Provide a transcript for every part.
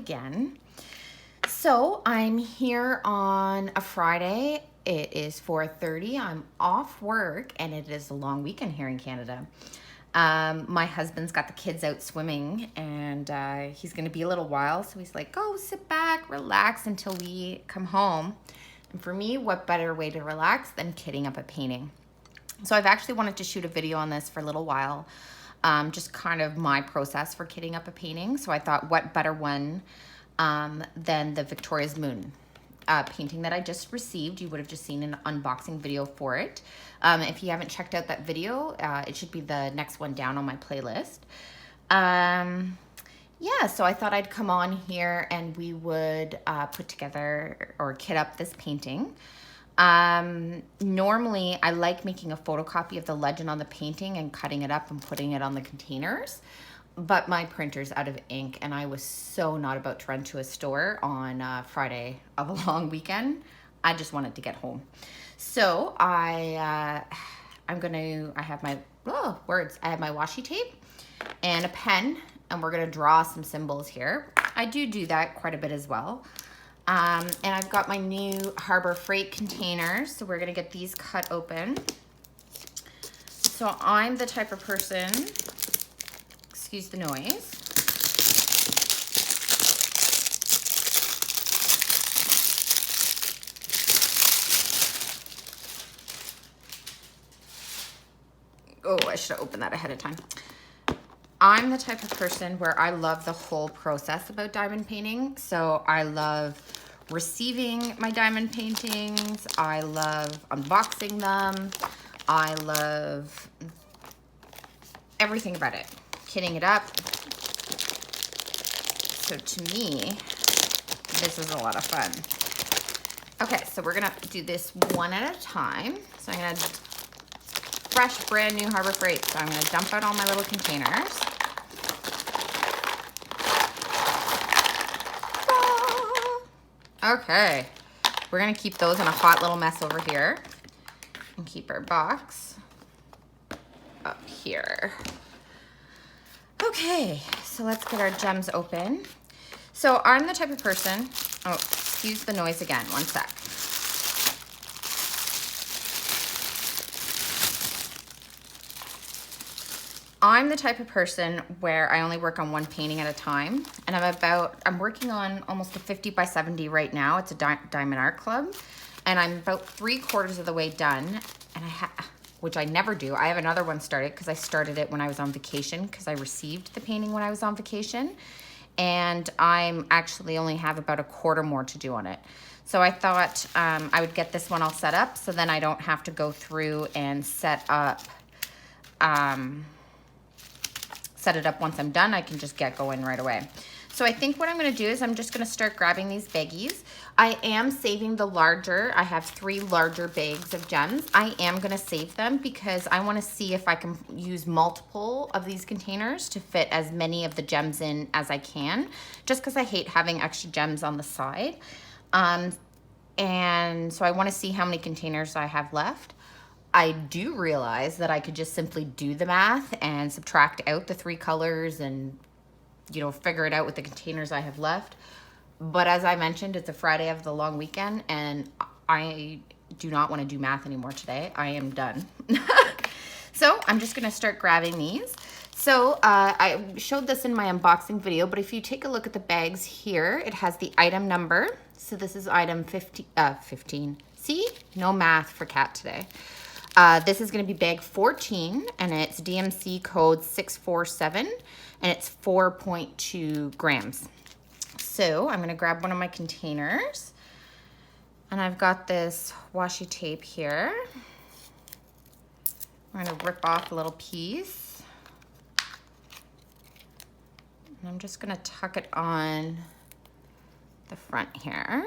again. So I'm here on a Friday. It is 4:30. I'm off work and it is a long weekend here in Canada. My husband's got the kids out swimming and he's going to be a little while. So he's like, go sit back, relax until we come home. And for me, what better way to relax than kitting up a painting? So I've actually wanted to shoot a video on this for a little while. Just kind of my process for kitting up a painting. So I thought, what better one than the Victoria's Moon painting that I just received. You would have just seen an unboxing video for it. If you haven't checked out that video, it should be the next one down on my playlist. Yeah, so I thought I'd come on here and we would put together or kit up this painting. Normally I like making a photocopy of the legend on the painting and cutting it up and putting it on the containers, but my printer's out of ink and I was so not about to run to a store on Friday of a long weekend. I just wanted to get home. So I have my, I have my washi tape and a pen and we're gonna draw some symbols here. I do that quite a bit as well. And I've got my new Harbor Freight containers, so we're gonna get these cut open. So I'm the type of person, excuse the noise. Oh, I should have opened that ahead of time. I'm the type of person where I love the whole process about diamond painting. So I love receiving my diamond paintings. I love unboxing them. I love everything about it. Kitting it up. So to me, this is a lot of fun. Okay, so we're gonna do this one at a time. So I'm gonna fresh, brand new Harbor Freight. So I'm gonna dump out all my little containers. Okay, we're gonna keep those in a hot little mess over here and keep our box up here. Okay, so let's get our gems open. So I'm the type of person, oh, excuse the noise again, one sec. I'm the type of person where I only work on one painting at a time, and I'm working on almost a 50 by 70 right now. It's a Diamond Art Club, and I'm about 3/4 of the way done, and which I never do. I have another one started because I started it when I was on vacation because I received the painting when I was on vacation, and I'm actually only have about 1/4 more to do on it. So I thought I would get this one all set up so then I don't have to go through and set it up once I'm done. I can just get going right away. So I think what I'm gonna do is I'm just gonna start grabbing these baggies. I am saving the larger, I have 3 larger bags of gems. I am gonna save them because I wanna see if I can use multiple of these containers to fit as many of the gems in as I can, just because I hate having extra gems on the side. And so I wanna see how many containers I have left. I do realize that I could just simply do the math and subtract out the 3 colors and, you know, figure it out with the containers I have left. But as I mentioned, it's a Friday of the long weekend and I do not want to do math anymore today. I am done. So I'm just going to start grabbing these. So I showed this in my unboxing video, but if you take a look at the bags here, it has the item number. So this is item 15. See? No math for Kat today. This is going to be bag 14 and it's DMC code 647 and it's 4.2 grams. So I'm going to grab one of my containers and I've got this washi tape here. I'm going to rip off a little piece and I'm just going to tuck it on the front here.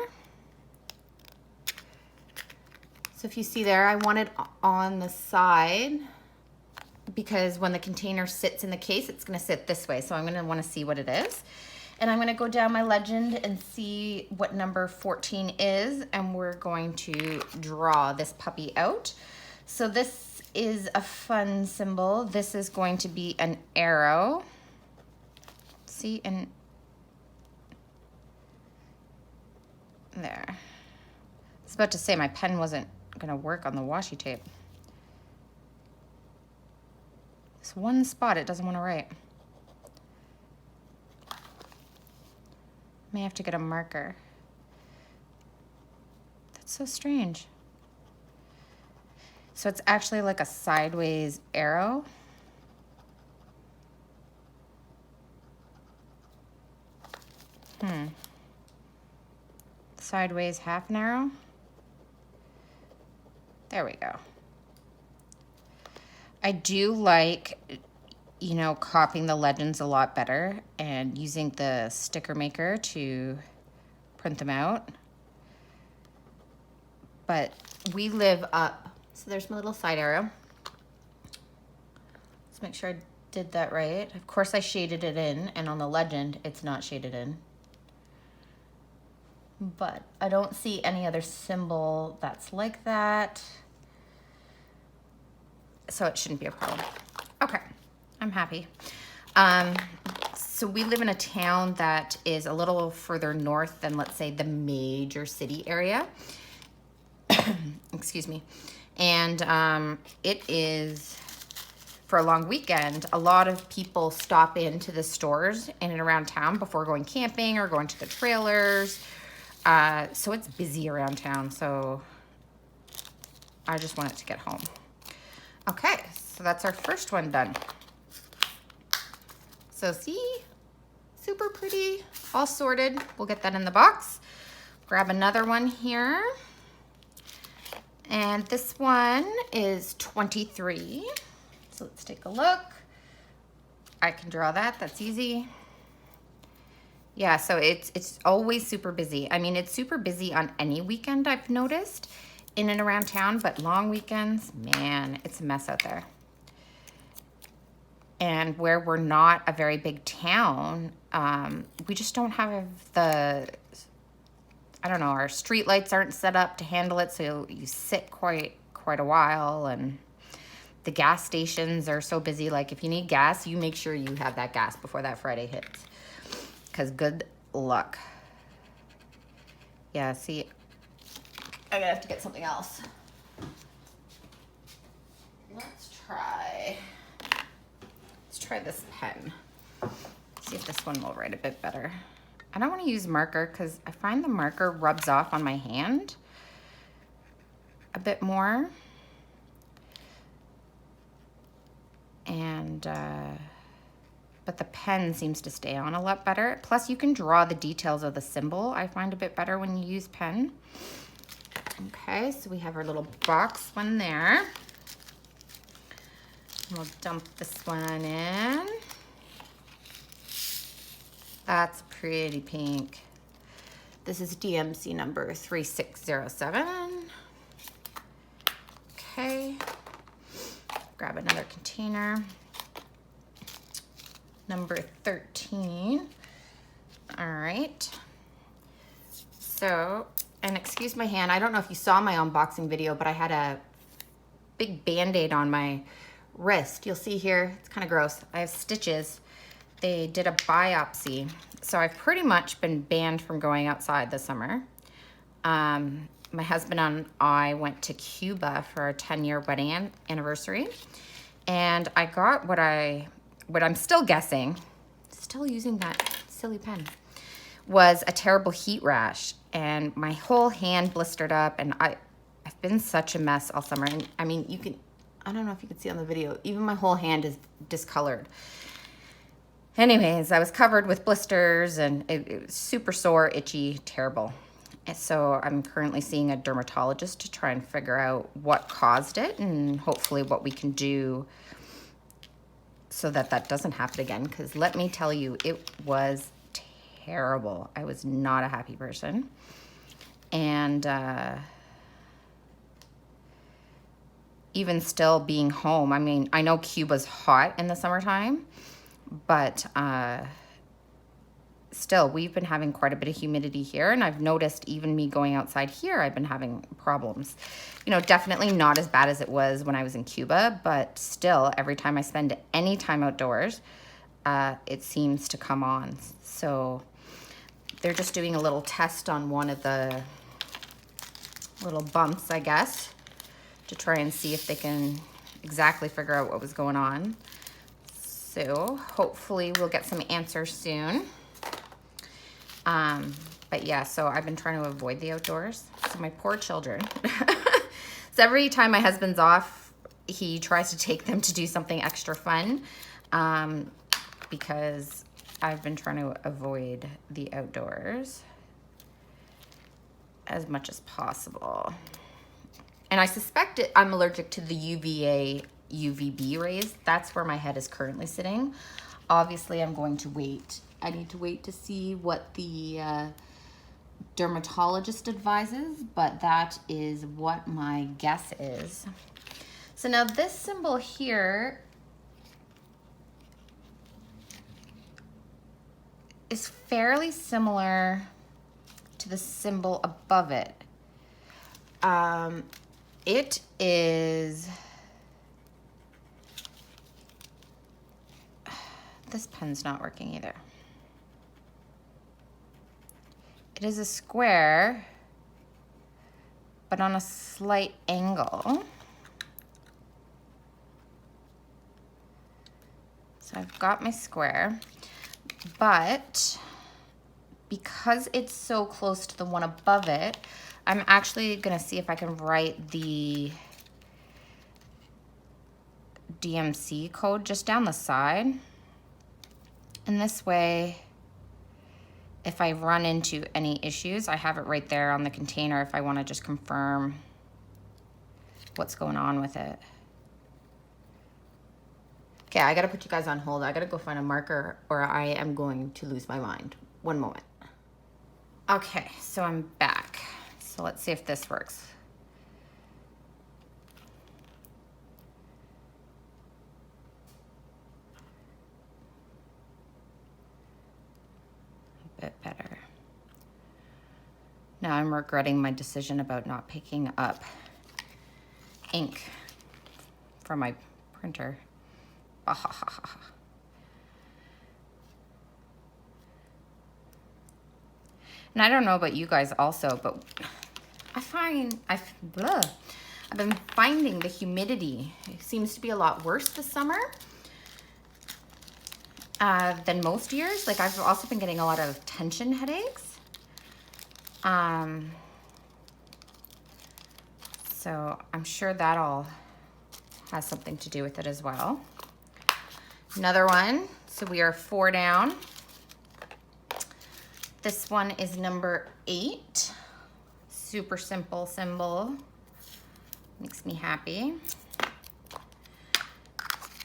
So if you see there, I want it on the side because when the container sits in the case, it's gonna sit this way. So I'm gonna wanna see what it is. And I'm gonna go down my legend and see what number 14 is, and we're going to draw this puppy out. So this is a fun symbol. This is going to be an arrow. See, and There. I was about to say my pen wasn't gonna work on the washi tape. This one spot it doesn't want to write. May have to get a marker. That's so strange. So it's actually like a sideways arrow. Sideways half an arrow. There we go. I do like, you know, copying the legends a lot better and using the sticker maker to print them out. But we live up, so there's my little side arrow. Let's make sure I did that right. Of course I shaded it in, and on the legend it's not shaded in. But I don't see any other symbol that's like that. So it shouldn't be a problem. Okay, I'm happy. So we live in a town that is a little further north than, let's say, the major city area. Excuse me. And it is, for a long weekend, a lot of people stop into the stores in and around town before going camping or going to the trailers. So it's busy around town, so I just want it to get home. Okay, so that's our first one done. So see, super pretty, all sorted. We'll get that in the box. Grab another one here. And this one is 23. So let's take a look. I can draw that, that's easy. Yeah, so it's always super busy. I mean, it's super busy on any weekend, I've noticed, in and around town, but long weekends, man, it's a mess out there. And where we're not a very big town, we just don't have the, I don't know, our street lights aren't set up to handle it, so you sit quite a while, and the gas stations are so busy. Like, if you need gas, you make sure you have that gas before that Friday hits, because good luck. Yeah, see, I'm gonna have to get something else. Let's try this pen. See if this one will write a bit better. I don't want to use marker because I find the marker rubs off on my hand a bit more. And, but the pen seems to stay on a lot better. Plus you can draw the details of the symbol, I find a bit better when you use pen. Okay, so we have our little box one there. We'll dump this one in. That's pretty pink. This is DMC number 3607. Okay, grab another container. Number 13. All right. So, and excuse my hand, I don't know if you saw my unboxing video, but I had a big Band-Aid on my wrist. You'll see here, it's kind of gross. I have stitches. They did a biopsy. So I've pretty much been banned from going outside this summer. My husband and I went to Cuba for our 10-year wedding anniversary. And I got what I'm still guessing, still using that silly pen, was a terrible heat rash. And my whole hand blistered up, and I've been such a mess all summer. And I mean, I don't know if you can see on the video, even my whole hand is discolored. Anyways, I was covered with blisters, and it was super sore, itchy, terrible. And so I'm currently seeing a dermatologist to try and figure out what caused it, and hopefully what we can do so that that doesn't happen again. Because let me tell you, it was terrible. I was not a happy person. And even still being home, I mean, I know Cuba's hot in the summertime, but still, we've been having quite a bit of humidity here, and I've noticed even me going outside here, I've been having problems. You know, definitely not as bad as it was when I was in Cuba, but still, every time I spend any time outdoors, it seems to come on. So they're just doing a little test on one of the little bumps, I guess, to try and see if they can exactly figure out what was going on. So hopefully we'll get some answers soon. But yeah, so I've been trying to avoid the outdoors. So my poor children. So every time my husband's off, he tries to take them to do something extra fun, because I've been trying to avoid the outdoors as much as possible. And I suspect I'm allergic to the UVA, UVB rays. That's where my head is currently sitting. Obviously, I'm going to wait. I need to wait to see what the dermatologist advises, but that is what my guess is. So now this symbol here is fairly similar to the symbol above it. It is, this pen's not working either. It is a square, but on a slight angle. So I've got my square, but because it's so close to the one above it, I'm actually gonna see if I can write the DMC code just down the side. And this way, if I run into any issues, I have it right there on the container if I want to just confirm what's going on with it. Okay, I gotta put you guys on hold. I gotta go find a marker or I am going to lose my mind. One moment. Okay, so I'm back. So let's see if this works. A bit better. Now I'm regretting my decision about not picking up ink from my printer. And I don't know about you guys also, but I've been finding the humidity seems to be a lot worse this summer than most years. Like I've also been getting a lot of tension headaches. So I'm sure that all has something to do with it as well. Another one, so we are 4 down. This one is number 8. Super simple symbol. Makes me happy.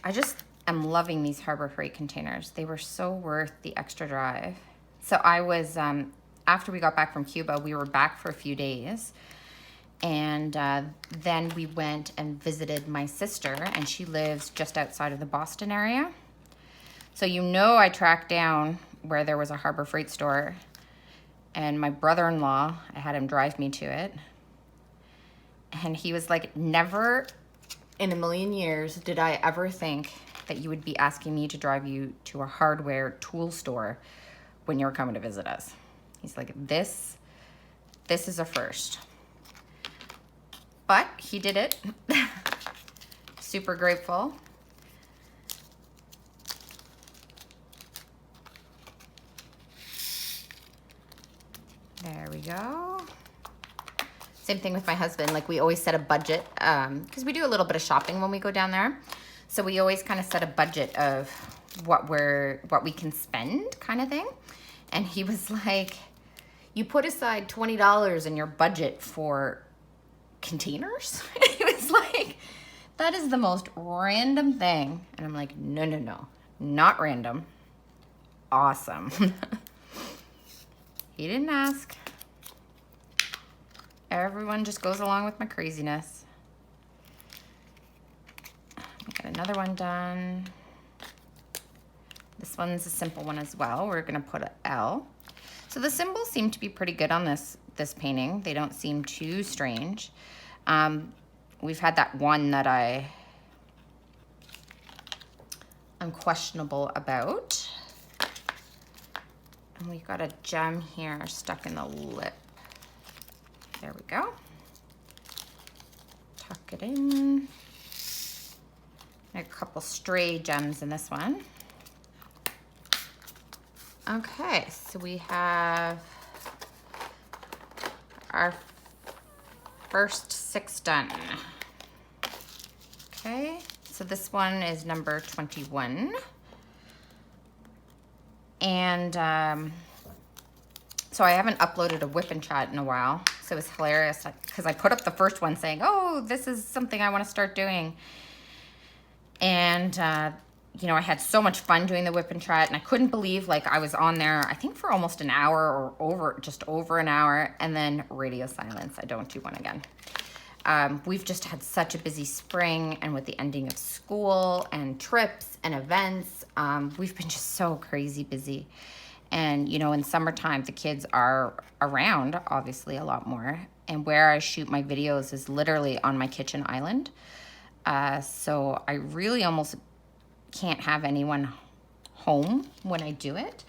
I just am loving these Harbor Freight containers. They were so worth the extra drive. So I was, after we got back from Cuba, we were back for a few days. And then we went and visited my sister, and she lives just outside of the Boston area. So you know I tracked down where there was a Harbor Freight store, and my brother-in-law, I had him drive me to it. And he was like, never in a million years did I ever think that you would be asking me to drive you to a hardware tool store when you were coming to visit us. He's like, this is a first. But he did it. Super grateful. There we go. Same thing with my husband. Like we always set a budget because we do a little bit of shopping when we go down there. So we always kind of set a budget of what we can spend kind of thing. And he was like, you put aside $20 in your budget for containers? He was like, that is the most random thing. And I'm like, no, not random. Awesome. He didn't ask. Everyone just goes along with my craziness. Got another one done. This one's a simple one as well. We're gonna put an L. So the symbols seem to be pretty good on this painting. They don't seem too strange. We've had that one that I'm questionable about. And we got a gem here stuck in the lip. There we go. Tuck it in. A couple stray gems in this one. Okay, so we have our first 6 done. Okay, so this one is number 21. And so I haven't uploaded a whip and chat in a while. So it was hilarious because I put up the first one saying, oh, this is something I want to start doing. And, you know, I had so much fun doing the whip and chat, and I couldn't believe, like, I was on there, I think for almost an hour or just over an hour, and then radio silence. I don't do one again. We've just had such a busy spring, and with the ending of school and trips and events, we've been just so crazy busy. And, you know, in summertime, the kids are around, obviously, a lot more. And where I shoot my videos is literally on my kitchen island. So I really almost can't have anyone home when I do it.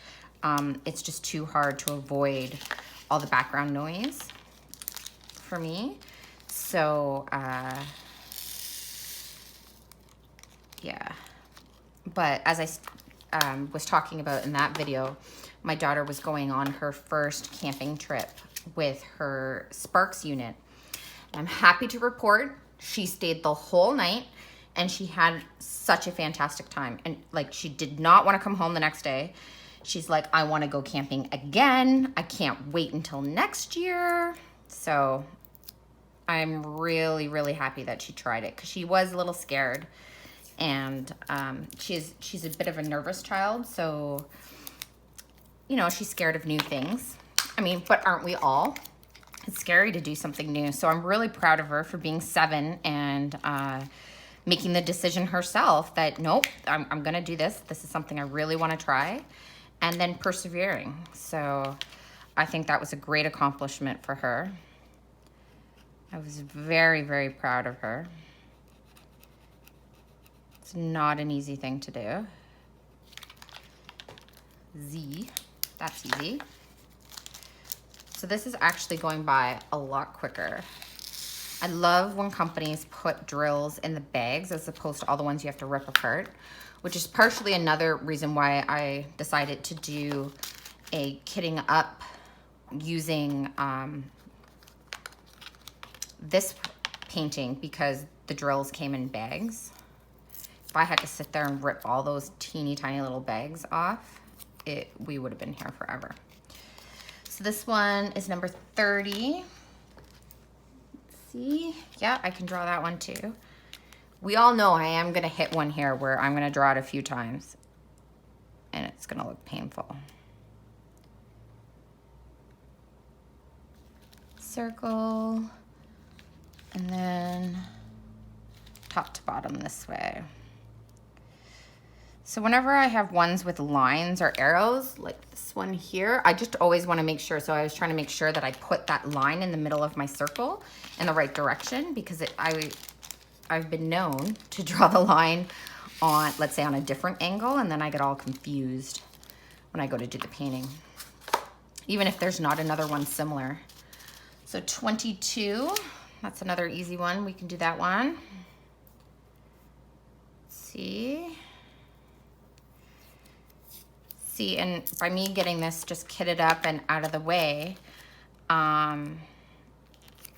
It's just too hard to avoid all the background noise for me. So, yeah. But as I was talking about in that video, my daughter was going on her first camping trip with her Sparks unit. I'm happy to report she stayed the whole night and she had such a fantastic time. And like, she did not want to come home the next day. She's like, I want to go camping again. I can't wait until next year. So I'm really, really happy that she tried it because she was a little scared. And she's a bit of a nervous child. So, you know, she's scared of new things. I mean, but aren't we all? It's scary to do something new. So I'm really proud of her for being 7 and making the decision herself that, nope, I'm going to do this. This is something I really want to try. And then persevering. So I think that was a great accomplishment for her. I was very, very proud of her. It's not an easy thing to do. Z, that's easy. So this is actually going by a lot quicker. I love when companies put drills in the bags as opposed to all the ones you have to rip apart, which is partially another reason why I decided to do a kitting up using this painting because the drills came in bags. If I had to sit there and rip all those teeny tiny little bags off, we would have been here forever. So this one is number 30. Let's see. Yeah, I can draw that one too. We all know I am going to hit one here where I'm going to draw it a few times and it's going to look painful. Circle and then top to bottom this way. So whenever I have ones with lines or arrows, like this one here, I just always want to make sure. So I was trying to make sure that I put that line in the middle of my circle in the right direction because I've been known to draw the line on, let's say, on a different angle, and then I get all confused when I go to do the painting, even if there's not another one similar. So 22, that's another easy one. We can do that one. Let's see. And by me getting this just kitted up and out of the way, when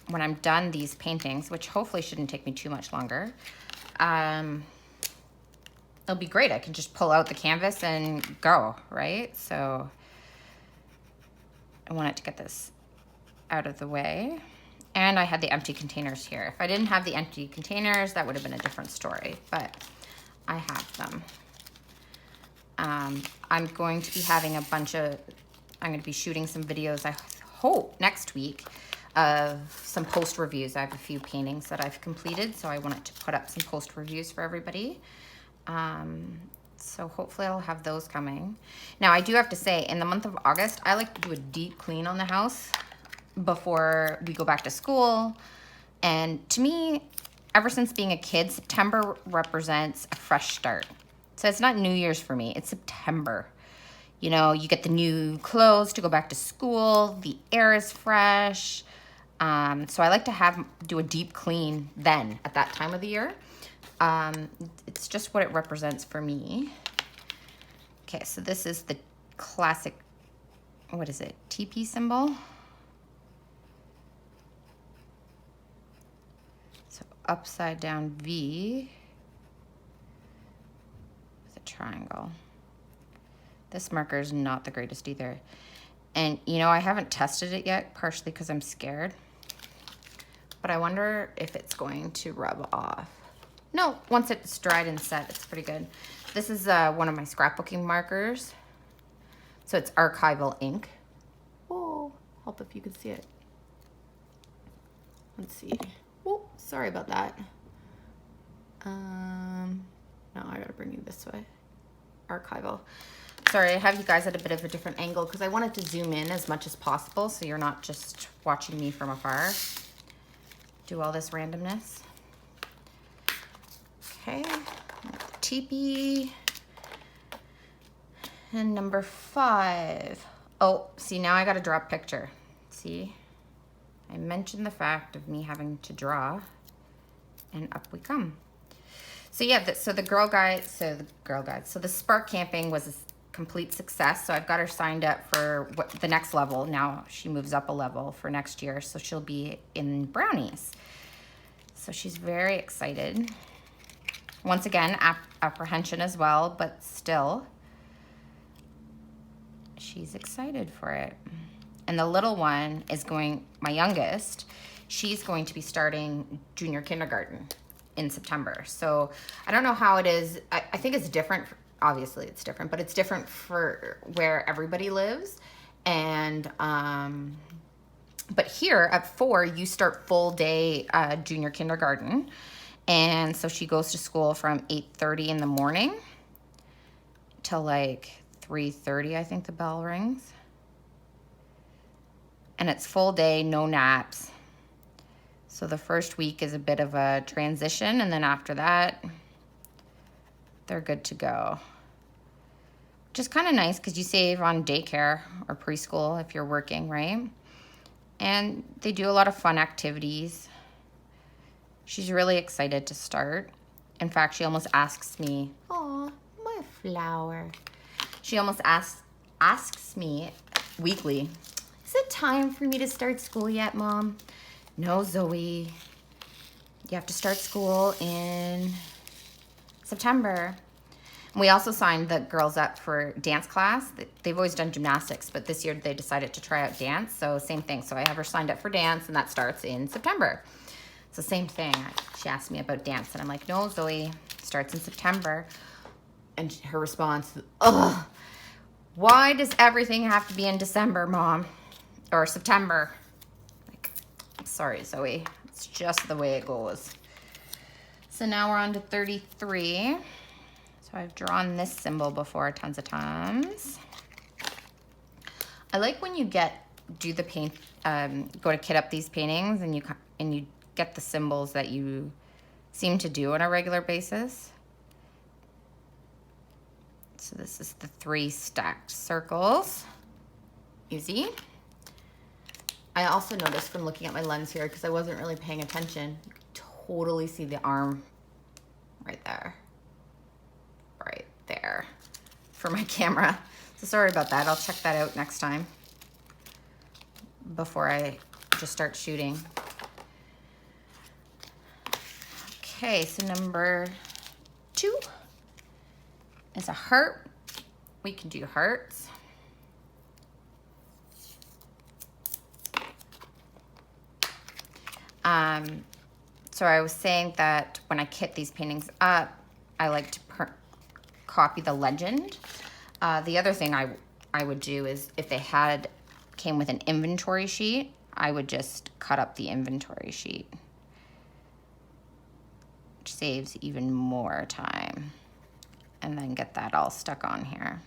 I'm done these paintings, which hopefully shouldn't take me too much longer, it'll be great. I can just pull out the canvas and go, right? So I wanted to get this out of the way. And I had the empty containers here. If I didn't have the empty containers, that would have been a different story, but I have them. I'm going to be having I'm going to be shooting some videos, I hope, next week of some post reviews. I have a few paintings that I've completed, so I wanted to put up some post reviews for everybody. So hopefully I'll have those coming. Now, I do have to say, in the month of August, I like to do a deep clean on the house before we go back to school. And to me, ever since being a kid, September represents a fresh start. So it's not New Year's for me, it's September. You know, you get the new clothes to go back to school. The air is fresh. So I like to do a deep clean then at that time of the year. It's just what it represents for me. Okay, so this is the classic, what is it, TP symbol. So upside down V with a triangle. This marker is not the greatest either. And you know, I haven't tested it yet, partially because I'm scared. But I wonder if it's going to rub off. No, once it's dried and set, it's pretty good. This is one of my scrapbooking markers. So it's archival ink. Oh, help if you can see it. Let's see. Oh, sorry about that. No, I gotta bring you this way. Archival. Sorry, I have you guys at a bit of a different angle because I wanted to zoom in as much as possible so you're not just watching me from afar do all this randomness. Okay, teepee. And number 5. Oh, see, now I gotta draw a picture. See, I mentioned the fact of me having to draw, and up we come. So yeah, so the Spark Camping was a complete success. So I've got her signed up for the next level. Now she moves up a level for next year. So she'll be in brownies. So she's very excited. Once again, apprehension as well, but still, she's excited for it. And the little one is my youngest, she's going to be starting junior kindergarten in September. So I don't know how it is. I think it's different. Obviously it's different, but it's different for where everybody lives. And, but here at 4, you start full day junior kindergarten. And so she goes to school from 8:30 in the morning till like 3:30, I think the bell rings. And it's full day, no naps. So the first week is a bit of a transition, and then after that, they're good to go. Which is kind of nice because you save on daycare or preschool if you're working, right? And they do a lot of fun activities. She's really excited to start. In fact, she almost asks me, "Oh, my flower." She almost asks me weekly, "Is it time for me to start school yet, Mom?" No, Zoe. You have to start school in September. We also signed the girls up for dance class. They've always done gymnastics, but this year they decided to try out dance. So same thing. So I have her signed up for dance, and that starts in September. So same thing. She asked me about dance, and I'm like, "No, Zoe, starts in September." And her response, "Ugh, why does everything have to be in December, Mom? Or September?" Like, sorry, Zoe. It's just the way it goes. So now we're on to 33. So I've drawn this symbol before tons of times. I like when you do the paint, go to kit up these paintings, and you get the symbols that you seem to do on a regular basis. So this is the 3 stacked circles. Easy. I also noticed from looking at my lens here, because I wasn't really paying attention, you can totally see the arm right there. Right there for my camera. So sorry about that. I'll check that out next time before I just start shooting. Okay, so number 2 is a heart. We can do hearts. So I was saying that when I kit these paintings up, I like to copy the legend. The other thing I would do is if they came with an inventory sheet, I would just cut up the inventory sheet, which saves even more time, and then get that all stuck on here.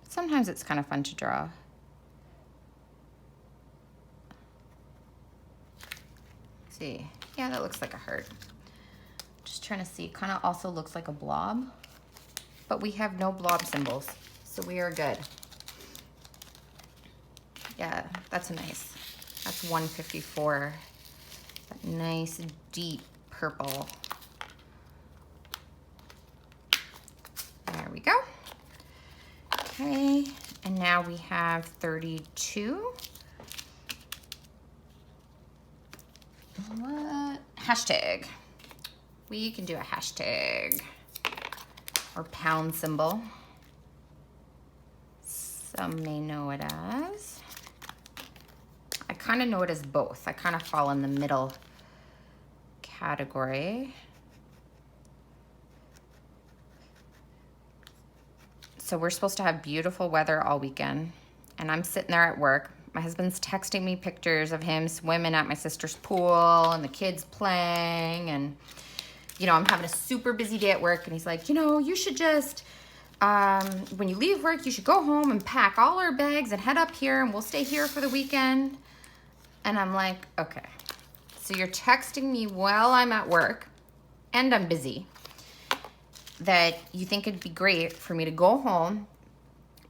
Sometimes it's kind of fun to draw. See, yeah, that looks like a heart. Just trying to see, kind of also looks like a blob. but we have no blob symbols, so we are good. Yeah, that's nice. That's 154. That nice deep purple. There we go. Okay, and now we have 32. What? Hashtag. We can do a hashtag or pound symbol. Some may know it as. I kind of know it as both. I kind of fall in the middle category. So we're supposed to have beautiful weather all weekend, and I'm sitting there at work. My husband's texting me pictures of him swimming at my sister's pool and the kids playing, and you know, I'm having a super busy day at work, and he's like, you know, you should just, when you leave work, you should go home and pack all our bags and head up here, and we'll stay here for the weekend. And I'm like, okay, so you're texting me while I'm at work and I'm busy, that you think it'd be great for me to go home,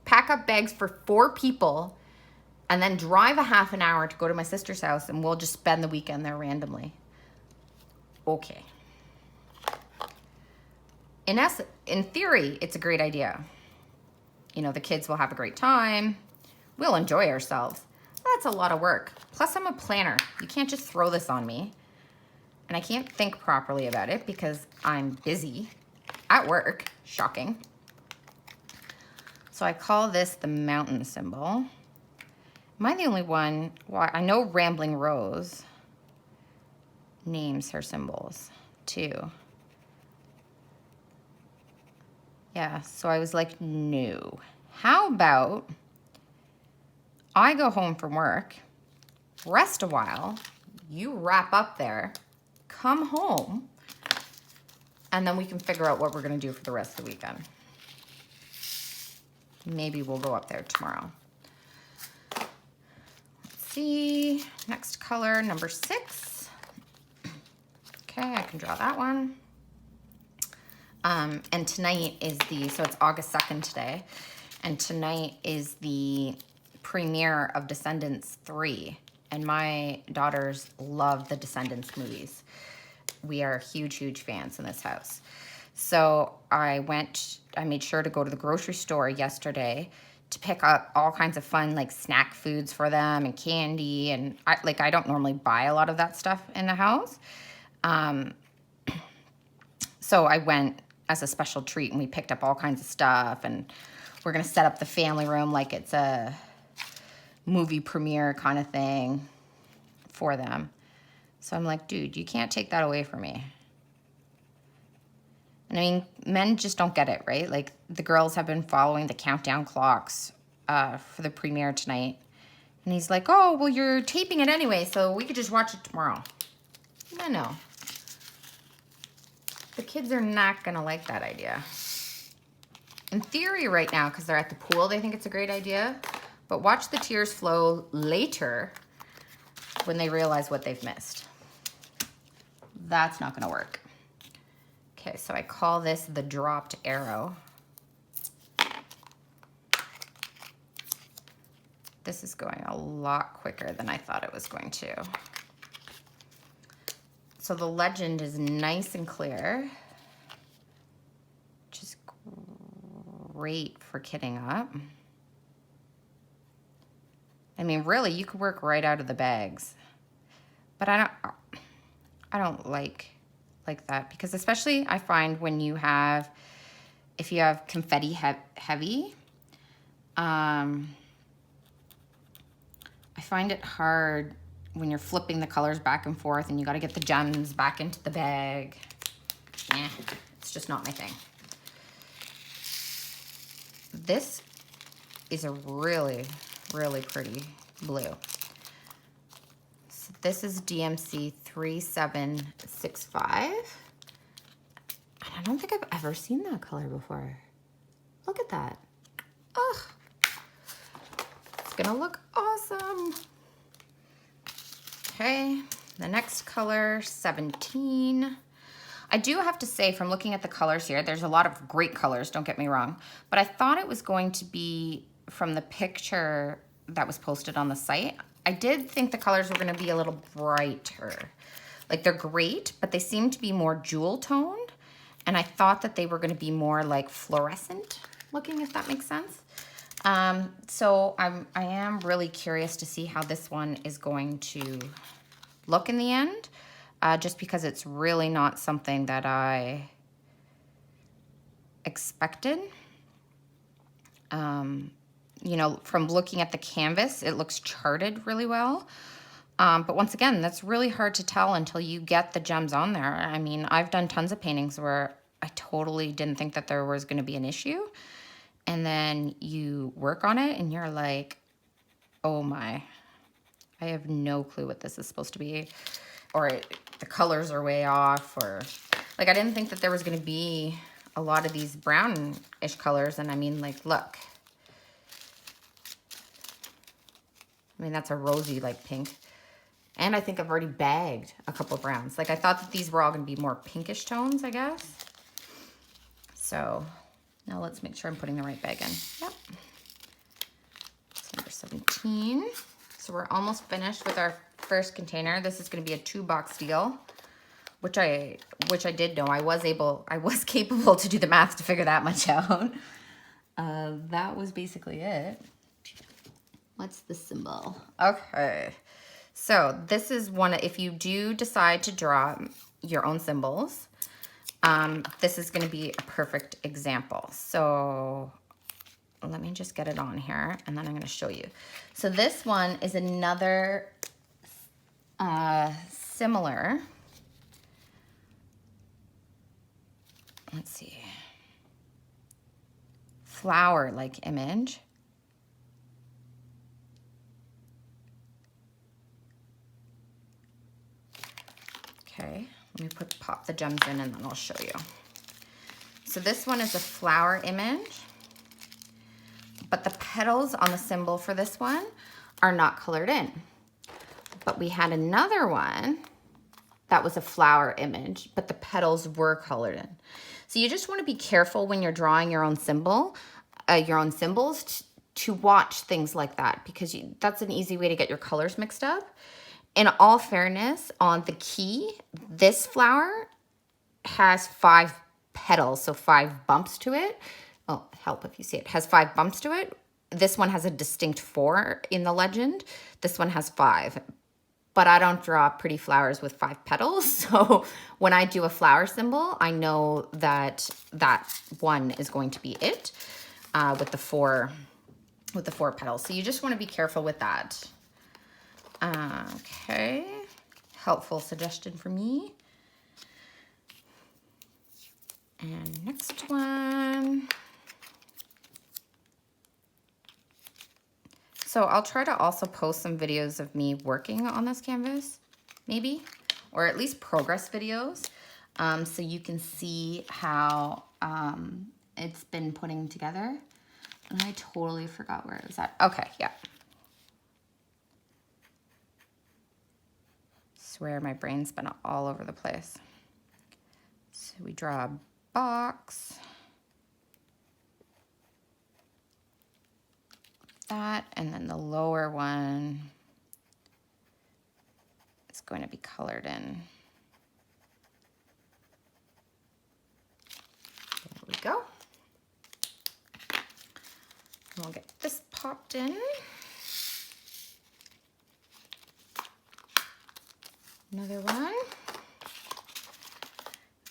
pack up bags for 4 people, and then drive a half an hour to go to my sister's house, and we'll just spend the weekend there randomly. Okay. In theory, it's a great idea. You know, the kids will have a great time. We'll enjoy ourselves. That's a lot of work. Plus, I'm a planner. You can't just throw this on me. And I can't think properly about it because I'm busy at work. Shocking. So I call this the mountain symbol. Am I the only one? Well, I know Rambling Rose names her symbols too. Yeah, so I was like, no. How about I go home from work, rest a while, you wrap up there, come home, and then we can figure out what we're going to do for the rest of the weekend. Maybe we'll go up there tomorrow. Let's see. Next color, number 6. Okay, I can draw that one. And tonight is so it's August 2nd today, and tonight is the premiere of Descendants 3, and my daughters love the Descendants movies. We are huge fans in this house. So I made sure to go to the grocery store yesterday to pick up all kinds of fun, like, snack foods for them and candy, and I don't normally buy a lot of that stuff in the house. So I went as a special treat, and we picked up all kinds of stuff, and we're gonna set up the family room like it's a movie premiere kind of thing for them. So I'm like, dude, you can't take that away from me. And I mean, men just don't get it, right? Like, the girls have been following the countdown clocks for the premiere tonight. And he's like, oh, well, you're taping it anyway, so we could just watch it tomorrow. No. The kids are not gonna like that idea. In theory right now, because they're at the pool, they think it's a great idea. But watch the tears flow later when they realize what they've missed. That's not gonna work. Okay, so I call this the dropped arrow. This is going a lot quicker than I thought it was going to. So the legend is nice and clear, which is great for kitting up. I mean, really, you could work right out of the bags, but I don't like that, because especially I find when you have, if you have confetti heavy, I find it hard when you're flipping the colors back and forth and you got to get the gems back into the bag. It's just not my thing. This is a really pretty blue. So this is DMC 3765. And I don't think I've ever seen that color before. Look at that. Ugh. It's gonna look awesome. Okay, the next color, 17. I do have to say, from looking at the colors here, there's a lot of great colors, don't get me wrong, but I thought it was going to be, from the picture that was posted on the site, I did think the colors were gonna be a little brighter. Like, they're great, but they seem to be more jewel toned, and I thought that they were gonna be more like fluorescent looking, if that makes sense. So I am really curious to see how this one is going to look in the end, just because it's really not something that I expected. You know, from looking at the canvas, it looks charted really well. But once again, that's really hard to tell until you get the gems on there. I mean, I've done tons of paintings where I totally didn't think that there was going to be an issue. And then you work on it and you're like, oh my, I have no clue what this is supposed to be. Or the colors are way off. Or like, I didn't think that there was going to be a lot of these brownish colors. And I mean, like, look. I mean, that's a rosy like pink. And I think I've already bagged a couple of browns. Like, I thought that these were all going to be more pinkish tones, I guess. So now let's make sure I'm putting the right bag in. Yep. It's number 17. So we're almost finished with our first container. This is going to be a 2-box deal, which I did know. I was capable to do the math to figure that much out. That was basically it. What's the symbol? Okay. So this is one, if you do decide to draw your own symbols, this is going to be a perfect example. So let me just get it on here and then I'm going to show you. So this one is another similar, let's see, flower-like image. Okay, let me pop the gems in and then I'll show you. So this one is a flower image, but the petals on the symbol for this one are not colored in. But we had another one that was a flower image, but the petals were colored in. So you just want to be careful when you're drawing your own symbol, your own symbols, to watch things like that, because that's an easy way to get your colors mixed up. In all fairness, on the key, this flower has 5 petals, so 5 bumps to it. Oh, help if you see it. Has 5 bumps to it. This one has a distinct 4 in the legend. This one has 5. But I don't draw pretty flowers with 5 petals, so when I do a flower symbol, I know that that one is going to be it with the 4 petals. So you just want to be careful with that. Okay, helpful suggestion for me. And next one. So I'll try to also post some videos of me working on this canvas, maybe, or at least progress videos, so you can see how it's been putting together. And I totally forgot where it was at. Okay, yeah. Swear my brain's been all over the place. So we draw a box. That, and then the lower one is going to be colored in. There we go. And we'll get this popped in. Another one.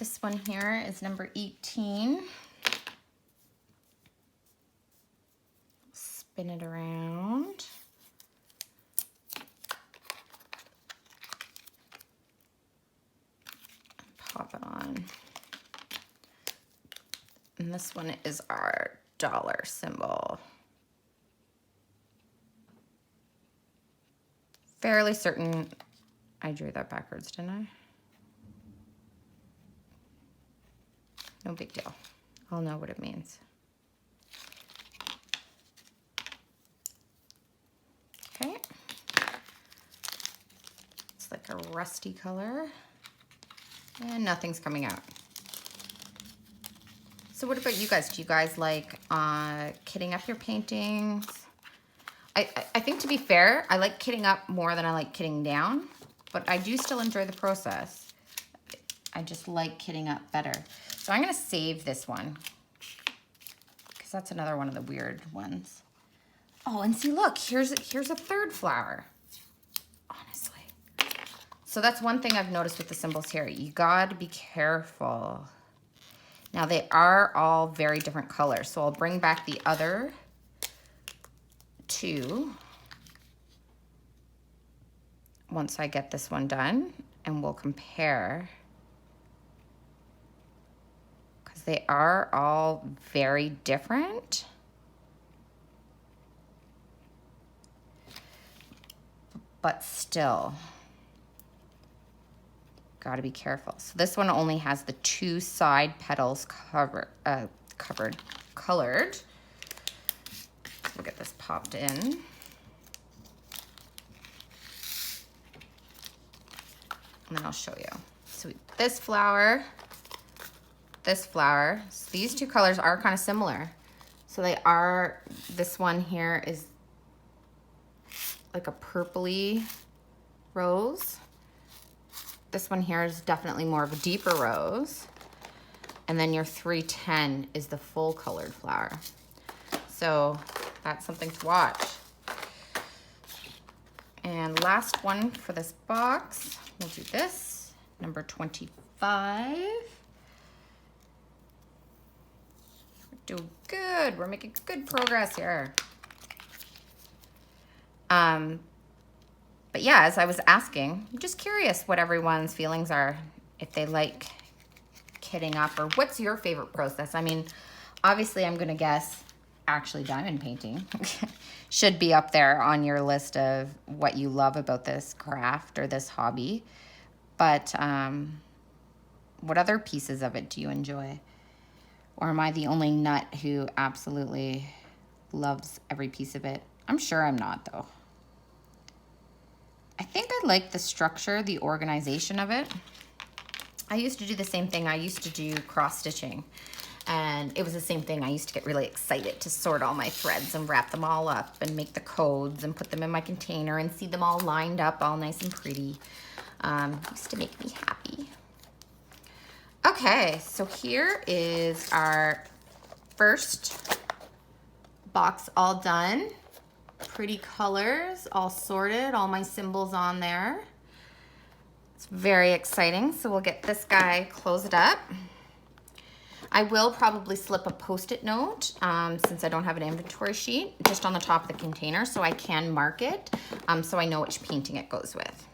This one here is number 18. Spin it around. Pop it on. And this one is our dollar symbol. Fairly certain I drew that backwards, didn't I? No big deal. I'll know what it means. Okay. It's like a rusty color. And nothing's coming out. So what about you guys? Do you guys like kitting up your paintings? I think, to be fair, I like kitting up more than I like kitting down, but I do still enjoy the process. I just like kitting up better. So I'm gonna save this one because that's another one of the weird ones. Oh, and see, look, here's a third flower, honestly. So that's one thing I've noticed with the symbols here. You gotta be careful. Now they are all very different colors, so I'll bring back the other two once I get this one done, and we'll compare, because they are all very different. But still, gotta be careful. So this one only has the two side petals colored. We'll get this popped in. And then I'll show you. So this flower, so these two colors are kind of similar. So they are, this one here is like a purpley rose. This one here is definitely more of a deeper rose. And then your 310 is the full colored flower. So that's something to watch. And last one for this box, we'll do this, number 25. We're doing good. We're making good progress here. But yeah, as I was asking, I'm just curious what everyone's feelings are, if they like kitting up, or what's your favorite process? I mean, obviously I'm gonna guess actually diamond painting should be up there on your list of what you love about this craft or this hobby. But what other pieces of it do you enjoy? Or am I the only nut who absolutely loves every piece of it? I'm sure I'm not, though. I think I like the structure, the organization of it. I used to do the same thing. I used to do cross stitching, and it was the same thing. I used to get really excited to sort all my threads and wrap them all up and make the codes and put them in my container and see them all lined up all nice and pretty. Used to make me happy. Okay, so here is our first box all done. Pretty colors, all sorted, all my symbols on there. It's very exciting. So we'll get this guy closed up. I will probably slip a Post-it note since I don't have an inventory sheet just on the top of the container, so I can mark it so I know which painting it goes with.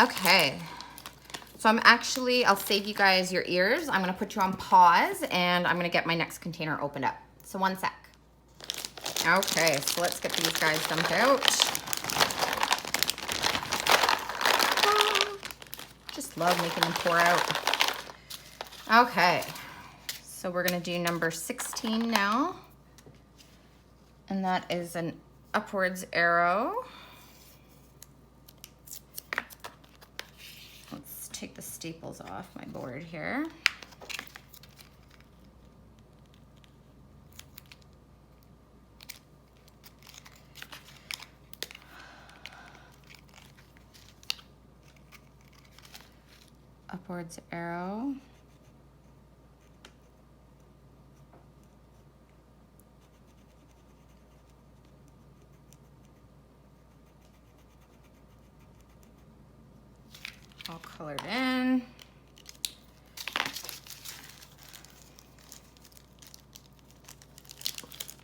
Okay, so I'll save you guys your ears. I'm gonna put you on pause and I'm gonna get my next container opened up. So one sec. Okay, so let's get these guys dumped out. Just love making them pour out. Okay, so we're gonna do number 16 now. And that is an upwards arrow. Let's take the staples off my board here. Upwards arrow. All colored in.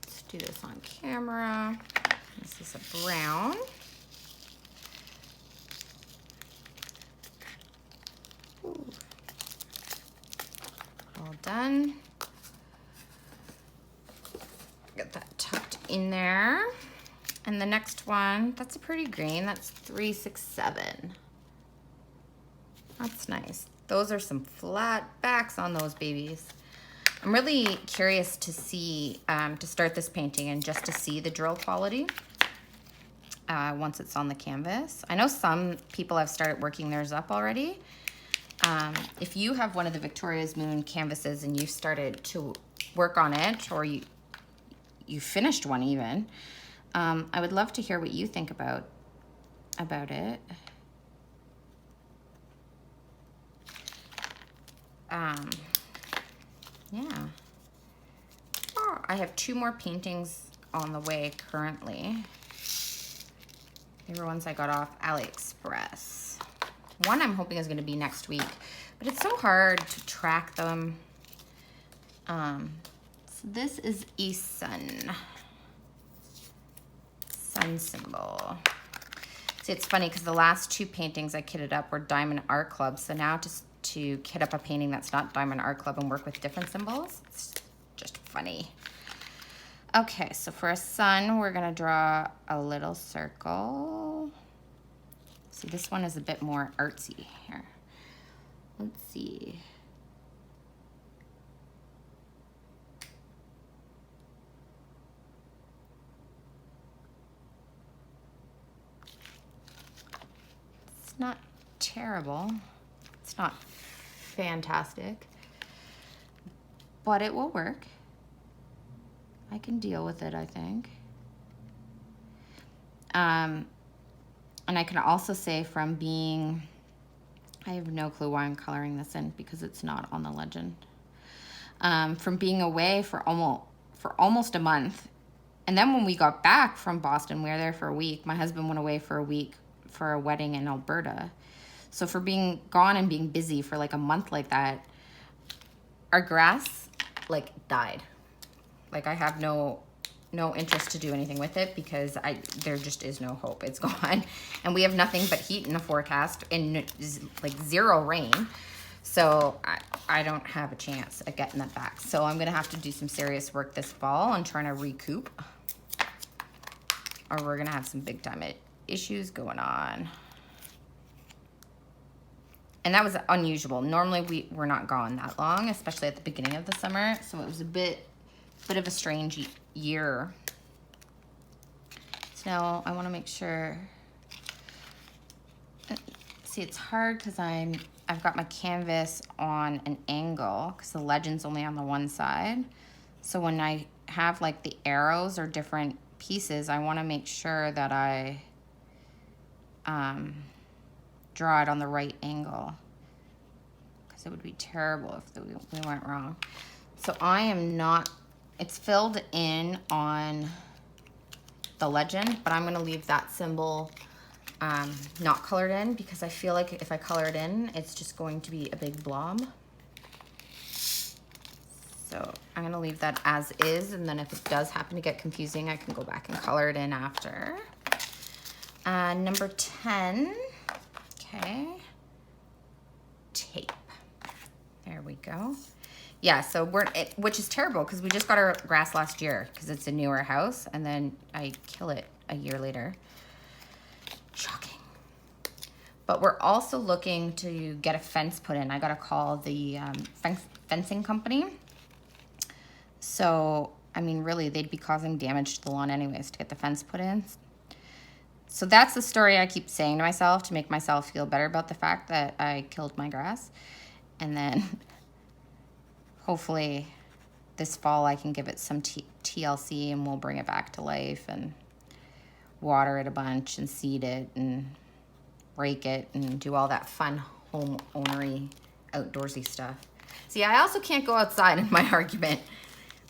Let's do this on camera. This is a brown. Ooh. All done. Get that tucked in there. And the next one, that's a pretty green. That's 367. That's nice. Those are some flat backs on those babies. I'm really curious to see, to start this painting and just to see the drill quality once it's on the canvas. I know some people have started working theirs up already, If you have one of the Victoria's Moon canvases and you've started to work on it, or you finished one even, I would love to hear what you think about it. Yeah. Oh, I have 2 more paintings on the way currently. They were ones I got off AliExpress. One I'm hoping is going to be next week, but it's so hard to track them. So this is a sun symbol. See, it's funny because the last 2 paintings I kitted up were Diamond Art Club. So now to kit up a painting that's not Diamond Art Club and work with different symbols, it's just funny. Okay, so for a sun, we're gonna draw a little circle. See, this one is a bit more artsy here. Let's see. It's not terrible. It's not fantastic, but it will work. I can deal with it, I think. And I can also say from being, I have no clue why I'm coloring this in because it's not on the legend. From being away for almost a month. And then when we got back from Boston, we were there for a week. My husband went away for a week for a wedding in Alberta. So for being gone and being busy for like a month like that, our grass like died. Like I have no interest to do anything with it because there just is no hope. It's gone. And we have nothing but heat in the forecast and like 0 rain. So I don't have a chance at getting that back. So I'm gonna have to do some serious work this fall on trying to recoup, or we're gonna have some big time issues going on. And that was unusual. Normally we're not gone that long, especially at the beginning of the summer. So it was a bit of a strange year. So now I want to make sure. See, it's hard because I've got my canvas on an angle because the legend's only on the one side. So when I have like the arrows or different pieces, I want to make sure that I draw it on the right angle because it would be terrible if we went wrong. So I am not, it's filled in on the legend, but I'm going to leave that symbol not colored in because I feel like if I color it in, it's just going to be a big blob. So I'm going to leave that as is, and then if it does happen to get confusing, I can go back and color it in after. Number 10, okay, tape. There we go. Yeah, so which is terrible because we just got our grass last year because it's a newer house, and then I kill it a year later. Shocking. But we're also looking to get a fence put in. I got to call the fencing company. So, I mean, really, they'd be causing damage to the lawn anyways to get the fence put in. So that's the story I keep saying to myself to make myself feel better about the fact that I killed my grass. And then hopefully this fall I can give it some TLC and we'll bring it back to life and water it a bunch and seed it and rake it and do all that fun homeownery outdoorsy stuff. See, I also can't go outside in my argument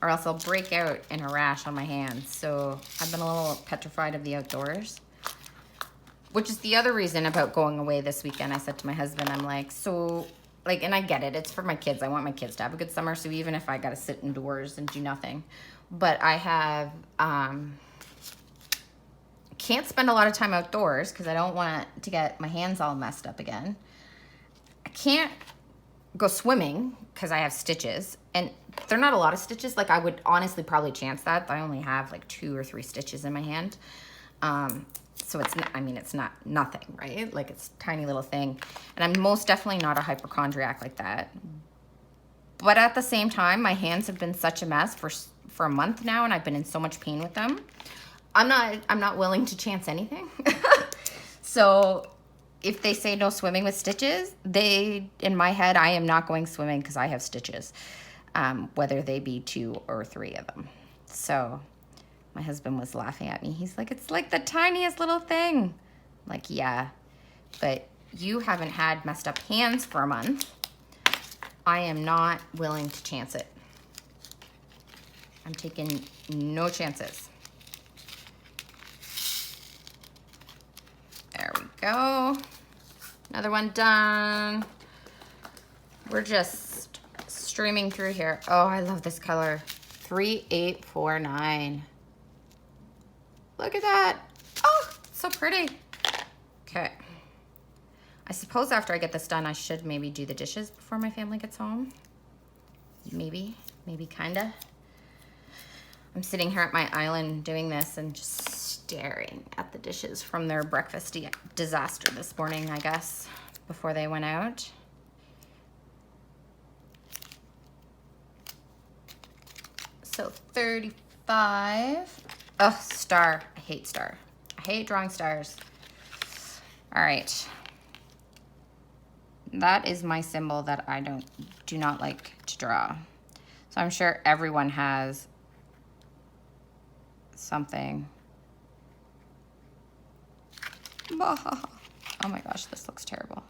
or else I'll break out in a rash on my hands. So I've been a little petrified of the outdoors, which is the other reason about going away this weekend. I said to my husband, I'm like, so like, and I get it, it's for my kids. I want my kids to have a good summer. So even if I got to sit indoors and do nothing, but I have, can't spend a lot of time outdoors because I don't want to get my hands all messed up again. I can't go swimming because I have stitches, and they're not a lot of stitches. Like I would honestly probably chance that. I only have like 2 or 3 stitches in my hand. So it's not, I mean, it's not nothing, right? Like it's a tiny little thing. And I'm most definitely not a hypochondriac like that. But at the same time, my hands have been such a mess for a month now, and I've been in so much pain with them. I'm not willing to chance anything. So if they say no swimming with stitches, in my head, I am not going swimming because I have stitches, whether they be 2 or 3 of them. So my husband was laughing at me. He's like, it's like the tiniest little thing. I'm like, yeah, but you haven't had messed up hands for a month. I am not willing to chance it. I'm taking no chances. There we go. Another one done. We're just streaming through here. Oh, I love this color. 3849. Look at that. Oh, so pretty. Okay. I suppose after I get this done, I should maybe do the dishes before my family gets home. Maybe kinda. I'm sitting here at my island doing this and just staring at the dishes from their breakfast disaster this morning, I guess, before they went out. So 35. Oh, star. I hate star. I hate drawing stars. All right. That is my symbol that I do not like to draw. So I'm sure everyone has something. Oh my gosh, this looks terrible.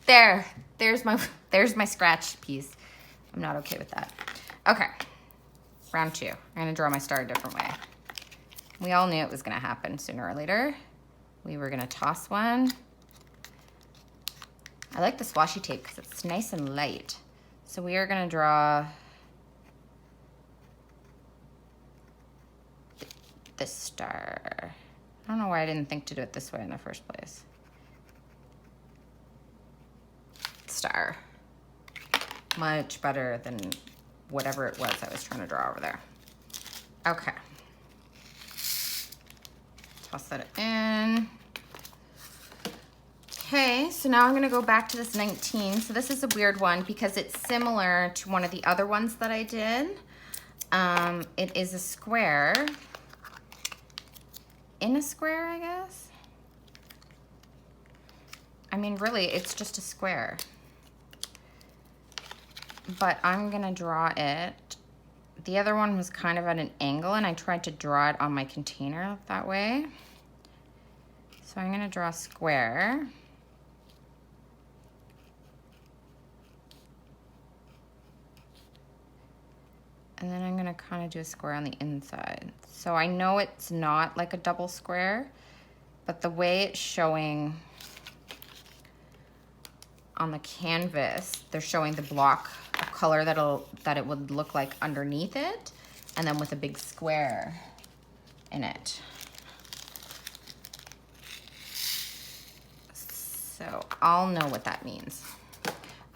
There's my scratch piece. I'm not okay with that. Okay, round 2. I'm gonna draw my star a different way. We all knew it was gonna happen sooner or later. We were gonna toss one. I like the washi tape because it's nice and light. So we are gonna draw this star. I don't know why I didn't think to do it this way in the first place. Star. Much better than whatever it was I was trying to draw over there. Okay. Toss that in. Okay, so now I'm gonna go back to this 19. So this is a weird one because it's similar to one of the other ones that I did. It is a square. In a square, I guess. I mean, really, it's just a square. But I'm gonna draw it. The other one was kind of at an angle and I tried to draw it on my container that way. So I'm gonna draw a square. And then I'm gonna kind of do a square on the inside. So I know it's not like a double square, but the way it's showing on the canvas, they're showing the block of color that it would look like underneath it, and then with a big square in it. So I'll know what that means.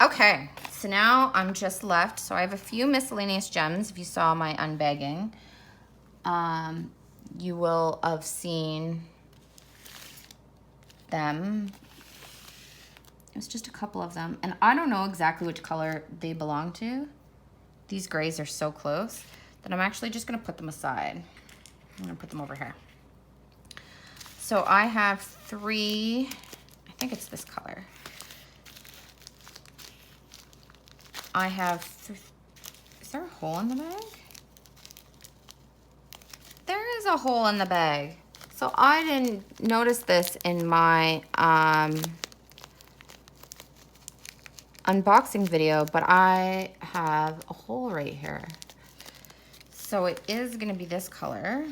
Okay, so now I'm just left. So I have a few miscellaneous gems. If you saw my unbagging, you will have seen them. It was just a couple of them. And I don't know exactly which color they belong to. These grays are so close that I'm actually just gonna put them aside. I'm gonna put them over here. So I have 3, I think it's this color. I have, is there a hole in the bag? There is a hole in the bag. So I didn't notice this in my unboxing video, but I have a hole right here. So it is gonna be this color.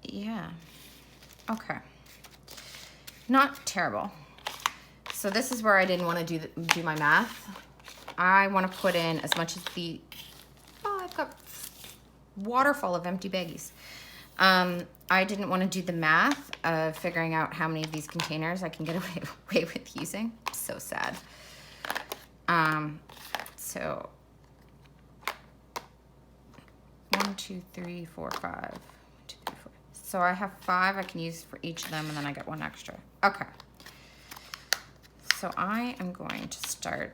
Yeah, okay. Not terrible. So this is where I didn't want to do my math. I want to put in as much as I've got water full of empty baggies. I didn't want to do the math of figuring out how many of these containers I can get away with using. So sad. So 1, 2, 3, 4, 5. 1, 2, 3, 4. So I have 5 I can use for each of them, and then I get 1 extra. Okay. So I am going to start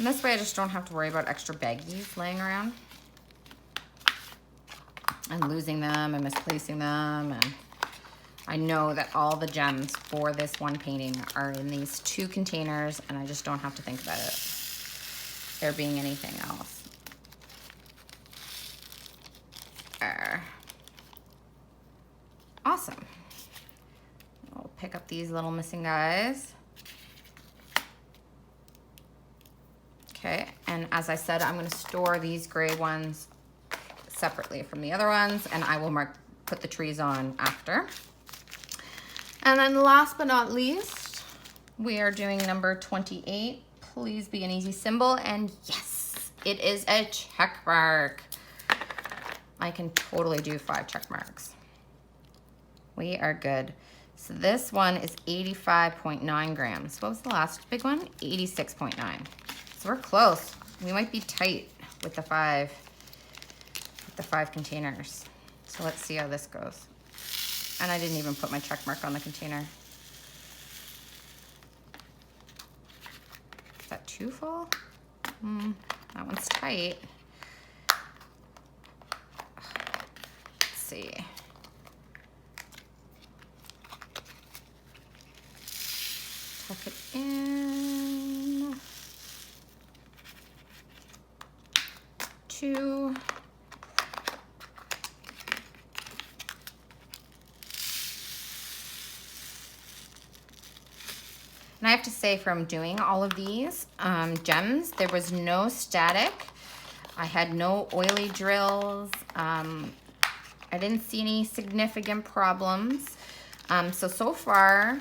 And this way I just don't have to worry about extra baggies laying around and losing them and misplacing them. And I know that all the gems for this one painting are in these 2 containers, and I just don't have to think about it there being anything else. Awesome. I'll pick up these little missing guys. Okay, and as I said, I'm gonna store these gray ones separately from the other ones, and I will put the trees on after. And then last but not least, we are doing number 28. Please be an easy symbol, and yes, it is a check mark. I can totally do 5 check marks. We are good. So this one is 85.9 grams. What was the last big one? 86.9. So we're close. We might be tight with the 5 containers. So let's see how this goes. And I didn't even put my check mark on the container. Is that too full? That one's tight. Let's see. Tuck it in. 2. And I have to say, from doing all of these gems, there was no static. I had no oily drills. I didn't see any significant problems. So far,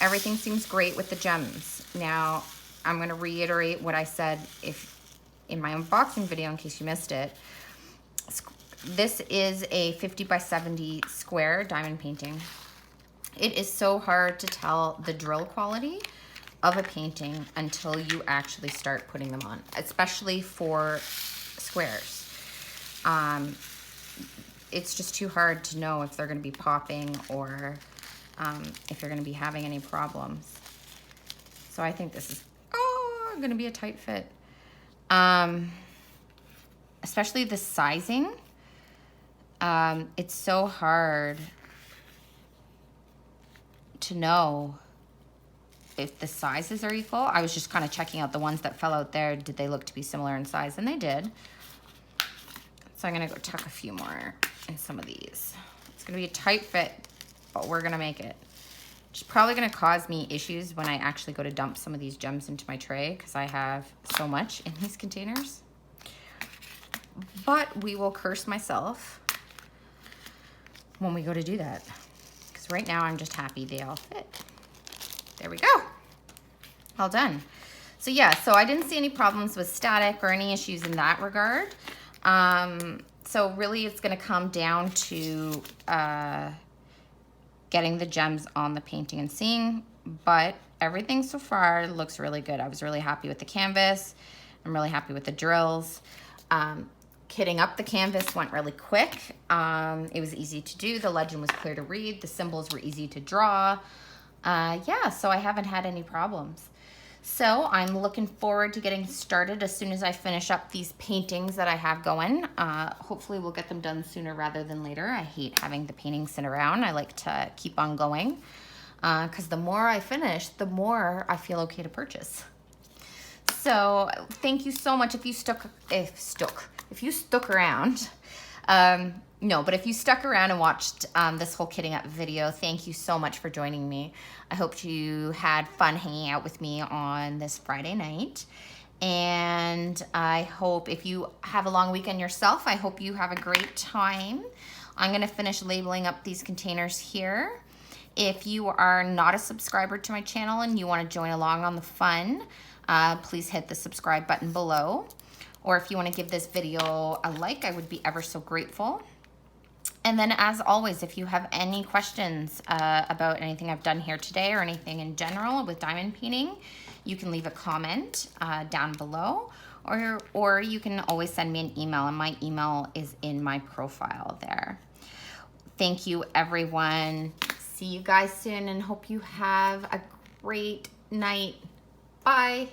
everything seems great with the gems. Now, I'm gonna reiterate what I said in my unboxing video in case you missed it. This is a 50 by 70 square diamond painting. It is so hard to tell the drill quality of a painting until you actually start putting them on, especially for squares. It's just too hard to know if they're gonna be popping or if you're gonna be having any problems. So I think this is gonna be a tight fit. Especially the sizing. It's so hard to know if the sizes are equal. I was just kind of checking out the ones that fell out there. Did they look to be similar in size? And they did. So I'm gonna go tuck a few more in some of these. It's gonna be a tight fit, but we're gonna make it. It's probably gonna cause me issues when I actually go to dump some of these gems into my tray because I have so much in these containers. But we will curse myself when we go to do that. Because right now I'm just happy they all fit. There we go. All done. So yeah, so I didn't see any problems with static or any issues in that regard. So really it's gonna come down to getting the gems on the painting and seeing, but everything so far looks really good. I was really happy with the canvas. I'm really happy with the drills. Kitting up the canvas went really quick. It was easy to do. The legend was clear to read. The symbols were easy to draw. Yeah, so I haven't had any problems. So I'm looking forward to getting started as soon as I finish up these paintings that I have going. Hopefully we'll get them done sooner rather than later. I hate having the paintings sit around. I like to keep on going because the more I finish, the more I feel okay to purchase. So thank you so much if you stuck around. No, but if you stuck around and watched this whole kitting up video, thank you so much for joining me. I hope you had fun hanging out with me on this Friday night. And I hope if you have a long weekend yourself, I hope you have a great time. I'm gonna finish labeling up these containers here. If you are not a subscriber to my channel and you wanna join along on the fun, please hit the subscribe button below. Or if you wanna give this video a like, I would be ever so grateful. And then as always, if you have any questions about anything I've done here today or anything in general with diamond painting, you can leave a comment down below, or you can always send me an email, and my email is in my profile there. Thank you, everyone. See you guys soon and hope you have a great night. Bye.